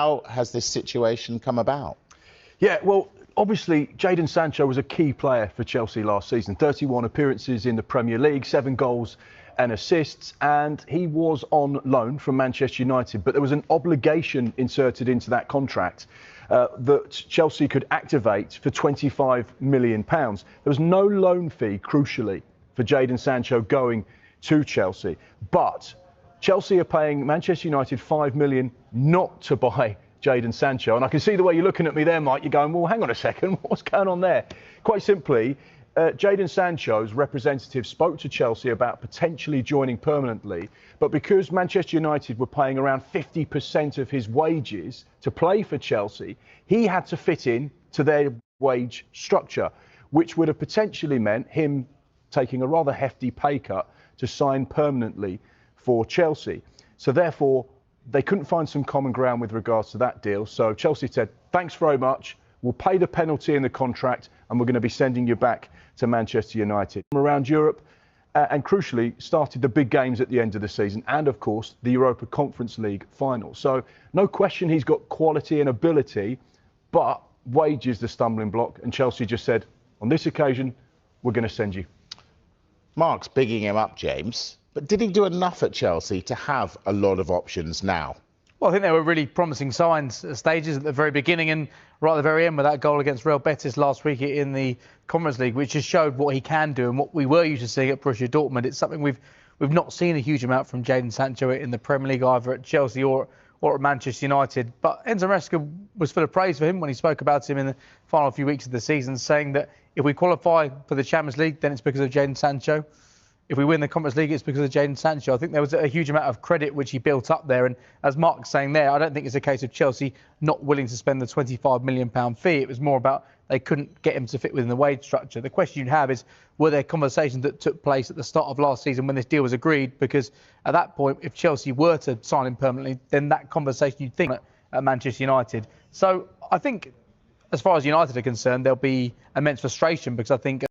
How has this situation come about? Yeah, well, obviously, Jadon Sancho was a key player for Chelsea last season. 31 appearances in the Premier League, 7 goals and assists, and he was on loan from Manchester United. But there was an obligation inserted into that contract that Chelsea could activate for £25 million. There was no loan fee, crucially, for Jadon Sancho going to Chelsea. But Chelsea are paying Manchester United £5 million not to buy Jadon Sancho. And I can see the way you're looking at me there, Mike. You're going, well, hang on a second, what's going on there? Quite simply, Jadon Sancho's representative spoke to Chelsea about potentially joining permanently, but because Manchester United were paying around 50% of his wages to play for Chelsea, he had to fit in to their wage structure, which would have potentially meant him taking a rather hefty pay cut to sign permanently for Chelsea. So therefore, they couldn't find some common ground with regards to that deal. So Chelsea said, thanks very much. We'll pay the penalty in the contract and we're going to be sending you back to Manchester United. Around Europe and crucially started the big games at the end of the season and, of course, the Europa Conference League final. So no question he's got quality and ability, but wage is the stumbling block. And Chelsea just said, on this occasion, we're going to send you. Mark's bigging him up, James. But did he do enough at Chelsea to have a lot of options now? Well, I think there were really promising stages at the very beginning and right at the very end with that goal against Real Betis last week in the Conference League, which just showed what he can do and what we were used to seeing at Borussia Dortmund. It's something we've not seen a huge amount from Jadon Sancho in the Premier League, either at Chelsea or at Manchester United. But Enzo Maresca was full of praise for him when he spoke about him in the final few weeks of the season, saying that if we qualify for the Champions League, then it's because of Jadon Sancho. If we win the Conference League, it's because of Jadon Sancho. I think there was a huge amount of credit which he built up there. And as Mark's saying there, I don't think it's a case of Chelsea not willing to spend the £25 million fee. It was more about they couldn't get him to fit within the wage structure. The question you'd have is, were there conversations that took place at the start of last season when this deal was agreed? Because at that point, if Chelsea were to sign him permanently, then that conversation you'd think at Manchester United. So I think as far as United are concerned, there'll be immense frustration because I think